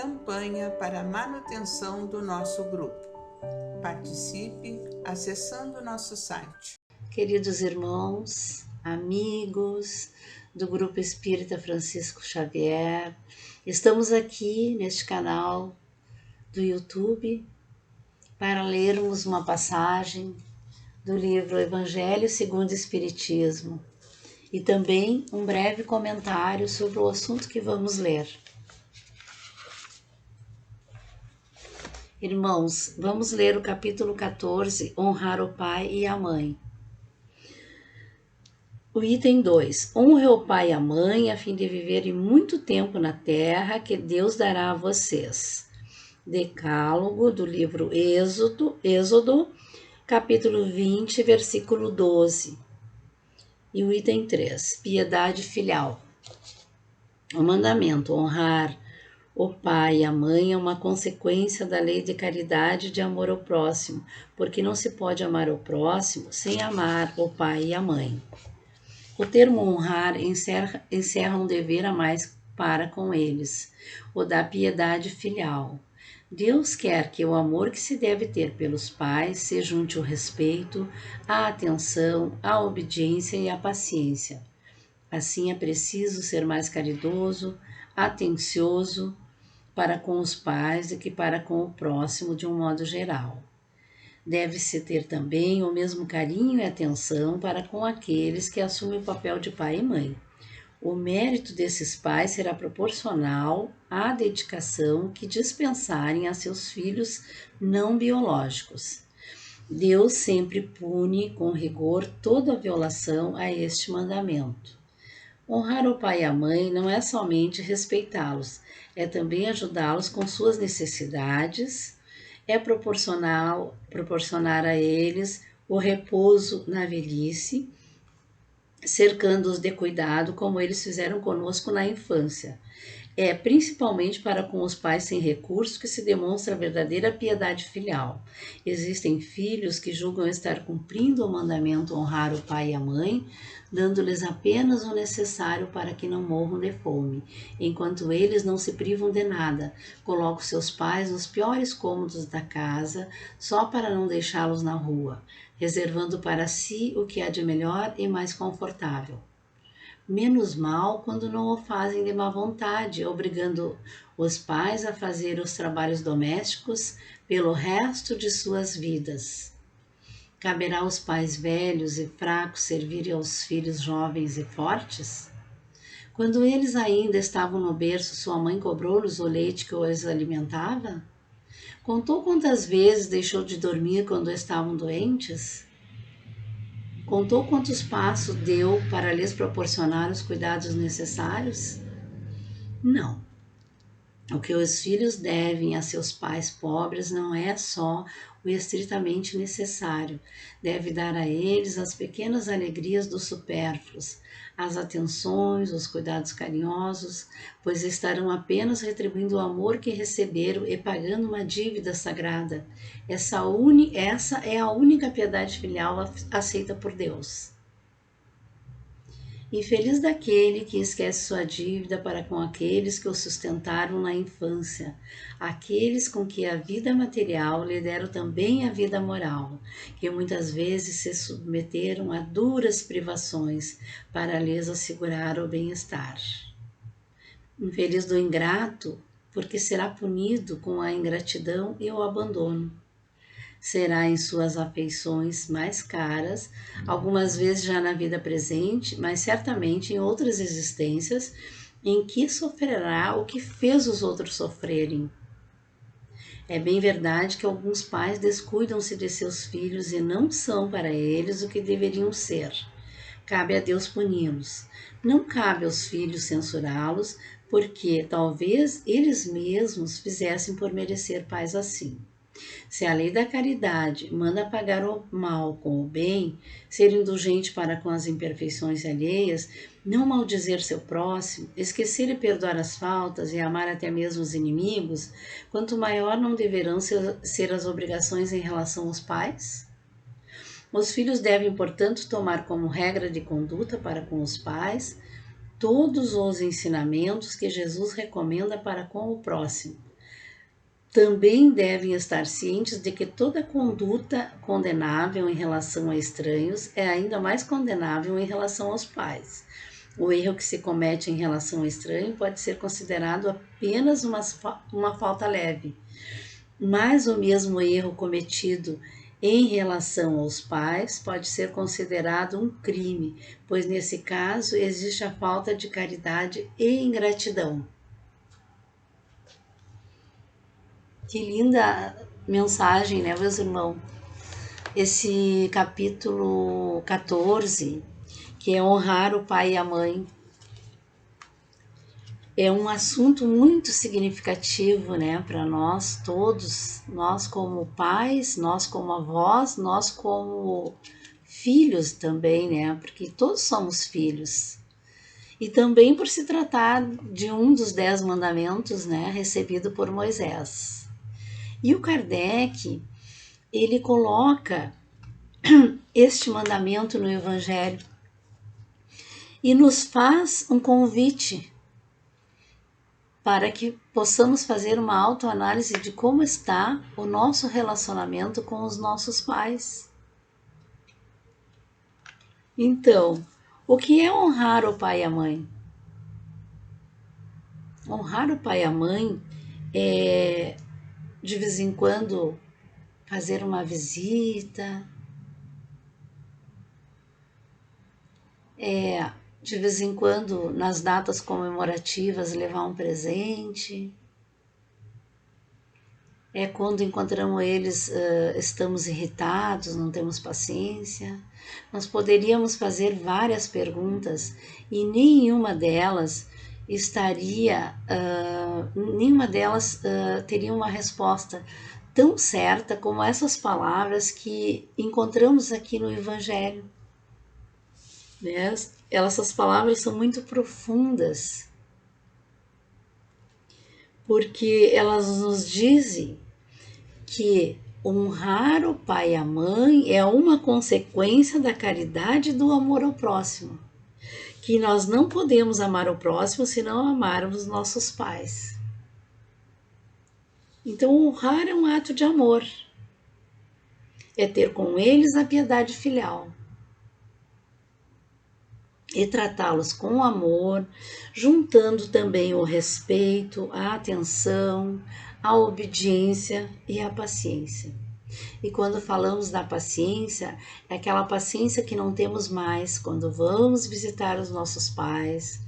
campanha para a manutenção do nosso grupo. Participe acessando nosso site. Queridos irmãos, amigos do Grupo Espírita Francisco Xavier, estamos aqui neste canal do YouTube para lermos uma passagem do livro Evangelho segundo o Espiritismo e também um breve comentário sobre o assunto que vamos ler. Irmãos, vamos ler o capítulo 14, Honrar o Pai e a Mãe. O item 2. Honre o pai e a mãe a fim de viverem muito tempo na terra que Deus dará a vocês. Decálogo do livro Êxodo, capítulo 20, versículo 12. E o item 3. Piedade filial. O mandamento honrar o pai e a mãe é uma consequência da lei de caridade e de amor ao próximo, porque não se pode amar o próximo sem amar o pai e a mãe. O termo honrar encerra um dever a mais para com eles, o da piedade filial. Deus quer que o amor que se deve ter pelos pais se junte o respeito, a atenção, a obediência e a paciência. Assim é preciso ser mais caridoso, atencioso para com os pais do que para com o próximo de um modo geral. Deve-se ter também o mesmo carinho e atenção para com aqueles que assumem o papel de pai e mãe. O mérito desses pais será proporcional à dedicação que dispensarem a seus filhos não biológicos. Deus sempre pune com rigor toda violação a este mandamento. Honrar o pai e a mãe não é somente respeitá-los, é também ajudá-los com suas necessidades, é proporcionar a eles o repouso na velhice, cercando-os de cuidado como eles fizeram conosco na infância. É principalmente para com os pais sem recursos que se demonstra a verdadeira piedade filial. Existem filhos que julgam estar cumprindo o mandamento honrar o pai e a mãe, dando-lhes apenas o necessário para que não morram de fome, enquanto eles não se privam de nada. Colocam seus pais nos piores cômodos da casa, só para não deixá-los na rua, reservando para si o que há de melhor e mais confortável. Menos mal quando não o fazem de má vontade, obrigando os pais a fazer os trabalhos domésticos pelo resto de suas vidas. Caberá aos pais velhos e fracos servirem aos filhos jovens e fortes? Quando eles ainda estavam no berço, sua mãe cobrou-lhes o leite que os alimentava? Contou quantas vezes deixou de dormir quando estavam doentes? Contou quantos passos deu para lhes proporcionar os cuidados necessários? Não. O que os filhos devem a seus pais pobres não é só o estritamente necessário. Deve dar a eles as pequenas alegrias dos supérfluos, as atenções, os cuidados carinhosos, pois estarão apenas retribuindo o amor que receberam e pagando uma dívida sagrada. Essa é a única piedade filial aceita por Deus. Infeliz daquele que esquece sua dívida para com aqueles que o sustentaram na infância, aqueles com que a vida material lhe deram também a vida moral, que muitas vezes se submeteram a duras privações para lhes assegurar o bem-estar. Infeliz do ingrato, porque será punido com a ingratidão e o abandono. Será em suas afeições mais caras, algumas vezes já na vida presente, mas certamente em outras existências, em que sofrerá o que fez os outros sofrerem. É bem verdade que alguns pais descuidam-se de seus filhos e não são para eles o que deveriam ser. Cabe a Deus puni-los. Não cabe aos filhos censurá-los, porque talvez eles mesmos fizessem por merecer pais assim. Se a lei da caridade manda pagar o mal com o bem, ser indulgente para com as imperfeições alheias, não maldizer seu próximo, esquecer e perdoar as faltas e amar até mesmo os inimigos, quanto maior não deverão ser as obrigações em relação aos pais? Os filhos devem, portanto, tomar como regra de conduta para com os pais todos os ensinamentos que Jesus recomenda para com o próximo. também devem estar cientes de que toda conduta condenável em relação a estranhos é ainda mais condenável em relação aos pais. O erro que se comete em relação ao estranho pode ser considerado apenas uma falta leve, mas o mesmo erro cometido em relação aos pais pode ser considerado um crime, pois nesse caso existe a falta de caridade e ingratidão. Que linda mensagem, né, meus irmãos? Esse capítulo 14, que é honrar o pai e a mãe, é um assunto muito significativo, né, para nós todos, nós como pais, nós como avós, nós como filhos também, né, porque todos somos filhos. E também por se tratar de um dos 10 mandamentos, né, recebido por Moisés. E o Kardec, ele coloca este mandamento no Evangelho e nos faz um convite para que possamos fazer uma autoanálise de como está o nosso relacionamento com os nossos pais. Então, o que é honrar o pai e a mãe? Honrar o pai e a mãe é, de vez em quando, fazer uma visita, de vez em quando, nas datas comemorativas, levar um presente. É quando encontramos eles, estamos irritados, não temos paciência. Nós poderíamos fazer várias perguntas e nenhuma delas teria uma resposta tão certa como essas palavras que encontramos aqui no Evangelho. Né? Essas palavras são muito profundas, porque elas nos dizem que honrar o pai e a mãe é uma consequência da caridade e do amor ao próximo, que nós não podemos amar o próximo se não amarmos nossos pais. Então, honrar é um ato de amor, é ter com eles a piedade filial e tratá-los com amor, juntando também o respeito, a atenção, a obediência e a paciência. E quando falamos da paciência, é aquela paciência que não temos mais quando vamos visitar os nossos pais,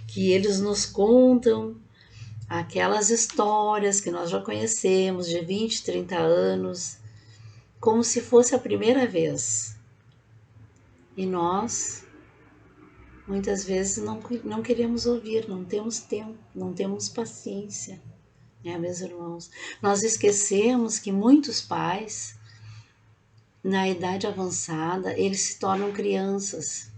que eles nos contam aquelas histórias que nós já conhecemos de 20, 30 anos, como se fosse a primeira vez. E nós muitas vezes não queremos ouvir, não temos tempo, não temos paciência, né, meus irmãos? Nós esquecemos que muitos pais, na idade avançada, eles se tornam crianças.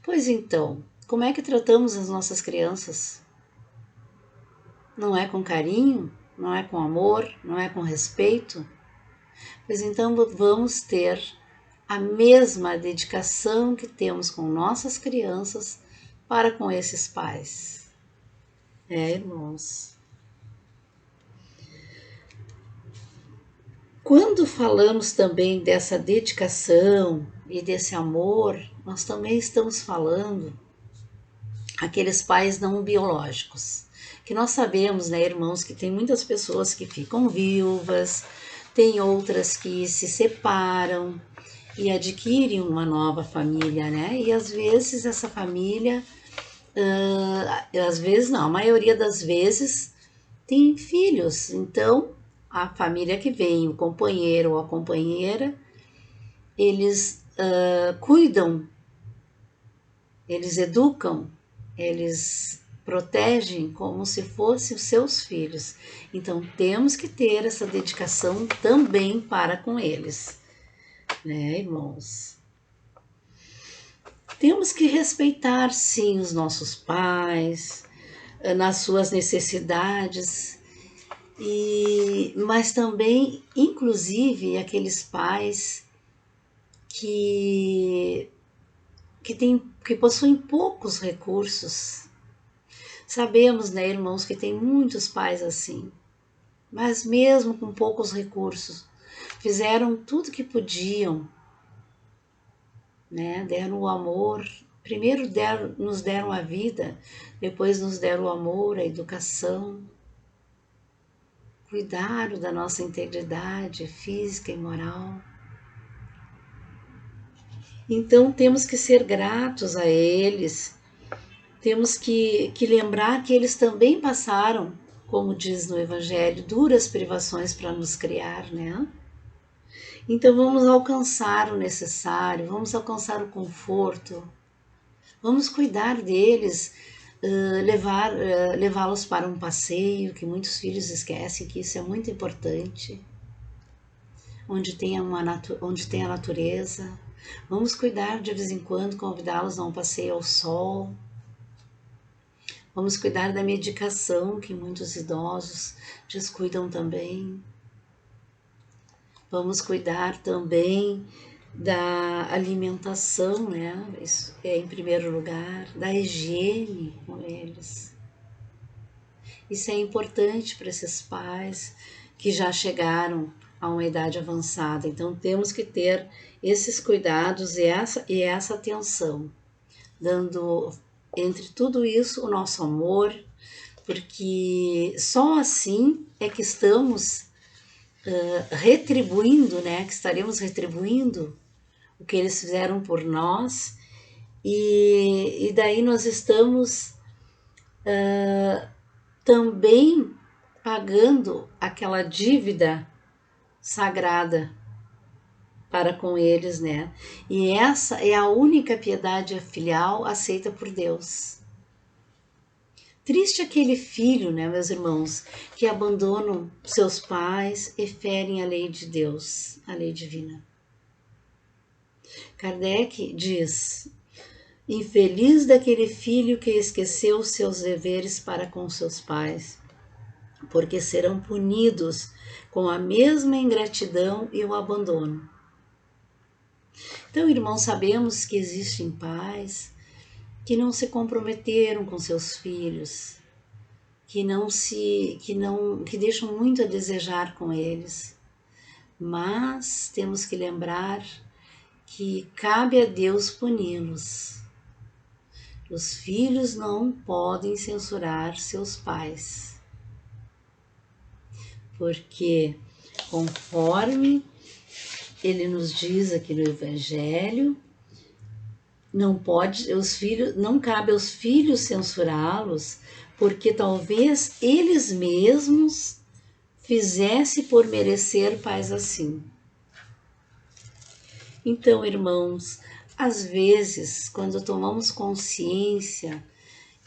Pois então, como é que tratamos as nossas crianças? Não é com carinho? Não é com amor? Não é com respeito? Pois então vamos ter a mesma dedicação que temos com nossas crianças para com esses pais. Irmãos. Quando falamos também dessa dedicação e desse amor, nós também estamos falando aqueles pais não biológicos, que nós sabemos, né, irmãos, que tem muitas pessoas que ficam viúvas, tem outras que se separam e adquirem uma nova família, né? E às vezes essa família, às vezes não, a maioria das vezes tem filhos. Então, a família que vem, o companheiro ou a companheira, eles cuidam, eles educam, eles protegem como se fossem os seus filhos. Então, temos que ter essa dedicação também para com eles, né, irmãos? Temos que respeitar, sim, os nossos pais, nas suas necessidades, mas também, inclusive, aqueles pais que possuem poucos recursos. Sabemos, né, irmãos, que tem muitos pais assim, mas mesmo com poucos recursos, fizeram tudo que podiam, né? Deram o amor, primeiro nos deram a vida, depois nos deram o amor, a educação, cuidaram da nossa integridade física e moral. Então temos que ser gratos a eles, temos que lembrar que eles também passaram, como diz no Evangelho, duras privações para nos criar, né? Então vamos alcançar o necessário, vamos alcançar o conforto, vamos cuidar deles, levá-los para um passeio, que muitos filhos esquecem que isso é muito importante, onde tem a natureza. Vamos cuidar de vez em quando, convidá-los a um passeio ao sol. Vamos cuidar da medicação, que muitos idosos descuidam também. Vamos cuidar também da alimentação, né? Isso é em primeiro lugar, da higiene com eles. Isso é importante para esses pais que já chegaram a uma idade avançada. Então temos que ter esses cuidados e essa atenção, dando entre tudo isso o nosso amor, porque só assim é que estamos retribuindo, né? Que estaremos retribuindo o que eles fizeram por nós, e daí nós estamos também pagando aquela dívida sagrada para com eles, né? E essa é a única piedade filial aceita por Deus. Triste aquele filho, né, meus irmãos, que abandonam seus pais e ferem a lei de Deus, a lei divina. Kardec diz: infeliz daquele filho que esqueceu seus deveres para com seus pais, porque serão punidos com a mesma ingratidão e o abandono. Então, irmãos, sabemos que existem pais que não se comprometeram com seus filhos, que deixam muito a desejar com eles. Mas temos que lembrar que cabe a Deus puni-los. Os filhos não podem censurar seus pais, porque conforme ele nos diz aqui no Evangelho, não cabe aos filhos censurá-los, porque talvez eles mesmos fizessem por merecer pais assim. Então, irmãos, às vezes, quando tomamos consciência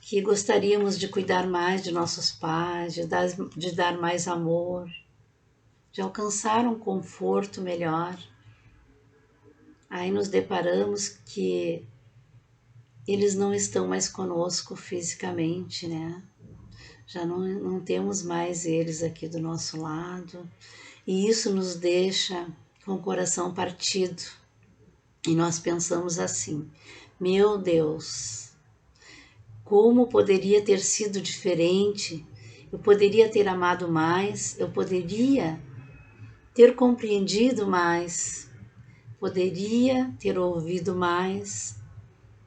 que gostaríamos de cuidar mais de nossos pais, de dar mais amor, de alcançar um conforto melhor, aí nos deparamos que eles não estão mais conosco fisicamente, né? Já não temos mais eles aqui do nosso lado, e isso nos deixa com o coração partido. E nós pensamos assim: meu Deus, como poderia ter sido diferente? Eu poderia ter amado mais, eu poderia ter compreendido mais, poderia ter ouvido mais,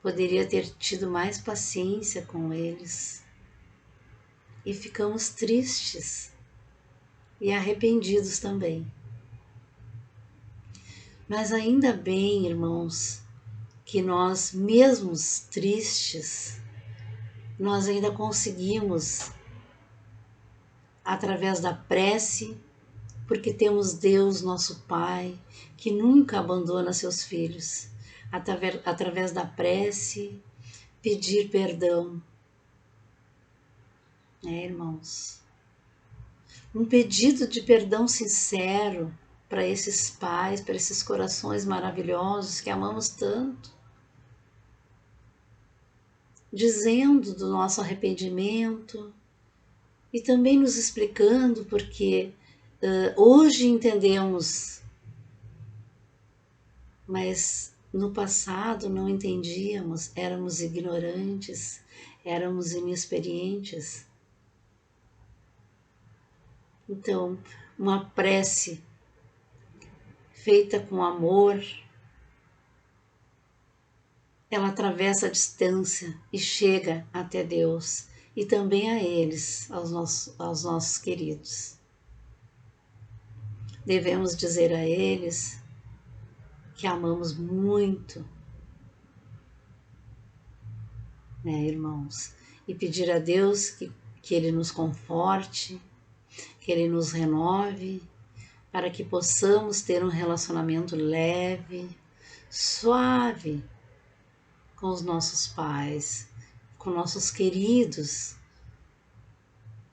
poderia ter tido mais paciência com eles. E ficamos tristes e arrependidos também. Mas ainda bem, irmãos, que nós, mesmos tristes, nós ainda conseguimos, através da prece, porque temos Deus, nosso Pai, que nunca abandona seus filhos, através da prece, pedir perdão, né, irmãos? Um pedido de perdão sincero para esses pais, para esses corações maravilhosos que amamos tanto, dizendo do nosso arrependimento e também nos explicando porque hoje entendemos, mas no passado não entendíamos, éramos ignorantes, éramos inexperientes. Então, uma prece feita com amor, ela atravessa a distância e chega até Deus e também a eles, aos nossos queridos. Devemos dizer a eles que amamos muito, né, irmãos? E pedir a Deus que Ele nos conforte, que Ele nos renove, para que possamos ter um relacionamento leve, suave com os nossos pais, com nossos queridos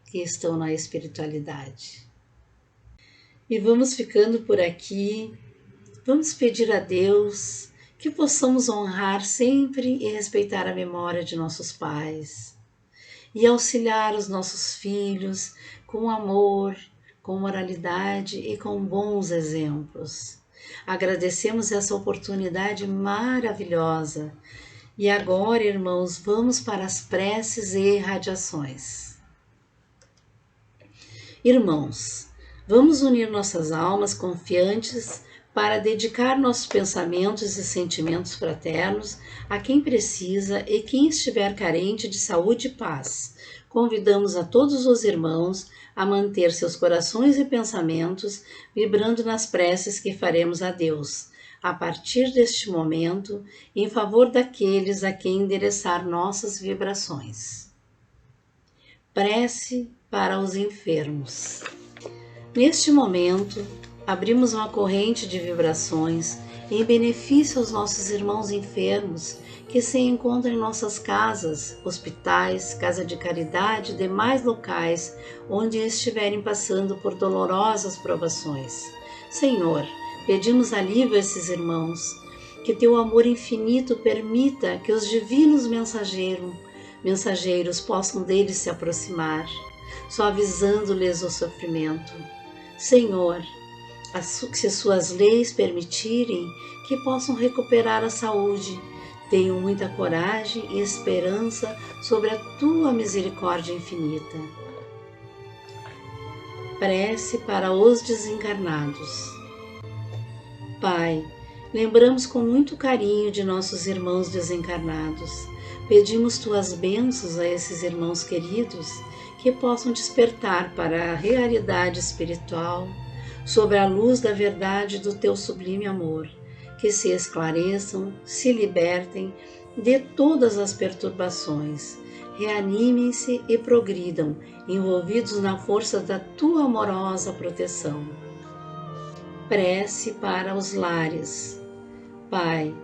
que estão na espiritualidade. E vamos ficando por aqui. Vamos pedir a Deus que possamos honrar sempre e respeitar a memória de nossos pais e auxiliar os nossos filhos com amor, com moralidade e com bons exemplos. Agradecemos essa oportunidade maravilhosa. E agora, irmãos, vamos para as preces e radiações. Irmãos, vamos unir nossas almas confiantes para dedicar nossos pensamentos e sentimentos fraternos a quem precisa e quem estiver carente de saúde e paz. Convidamos a todos os irmãos a manter seus corações e pensamentos vibrando nas preces que faremos a Deus, a partir deste momento, em favor daqueles a quem endereçar nossas vibrações. Prece para os enfermos. Neste momento, abrimos uma corrente de vibrações em benefício aos nossos irmãos enfermos que se encontram em nossas casas, hospitais, casa de caridade e demais locais onde estiverem passando por dolorosas provações. Senhor, pedimos alívio a esses irmãos, que teu amor infinito permita que os divinos mensageiros possam deles se aproximar, suavizando-lhes o sofrimento. Senhor, se suas leis permitirem, que possam recuperar a saúde. Tenho muita coragem e esperança sobre a tua misericórdia infinita. Prece para os desencarnados. Pai, lembramos com muito carinho de nossos irmãos desencarnados. Pedimos tuas bênçãos a esses irmãos queridos que possam despertar para a realidade espiritual sobre a luz da verdade do teu sublime amor, que se esclareçam, se libertem de todas as perturbações, reanimem-se e progridam, envolvidos na força da tua amorosa proteção. Prece para os lares. Pai,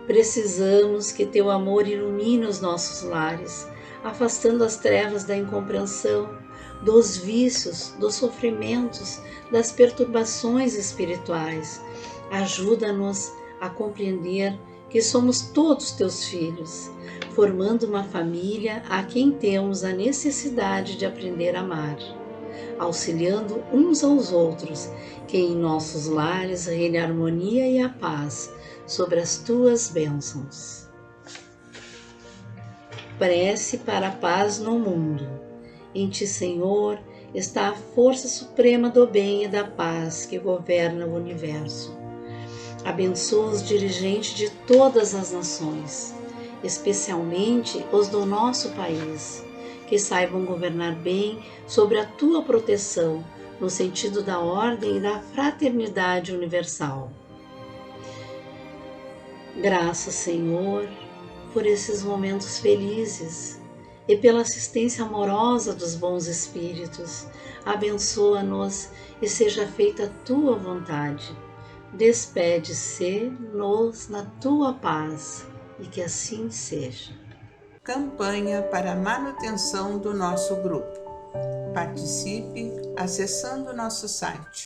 precisamos que teu amor ilumine os nossos lares, afastando as trevas da incompreensão, dos vícios, dos sofrimentos, das perturbações espirituais. Ajuda-nos a compreender que somos todos teus filhos, formando uma família a quem temos a necessidade de aprender a amar, auxiliando uns aos outros, que em nossos lares reine a harmonia e a paz sobre as tuas bênçãos. Prece para a paz no mundo. Em ti, Senhor, está a força suprema do bem e da paz que governa o universo. Abençoa os dirigentes de todas as nações, especialmente os do nosso país, que saibam governar bem sobre a tua proteção, no sentido da ordem e da fraternidade universal. Graças, Senhor, por esses momentos felizes e pela assistência amorosa dos bons espíritos. Abençoa-nos e seja feita a tua vontade. Despede-se-nos na tua paz e que assim seja. Campanha para a manutenção do nosso grupo. Participe acessando nosso site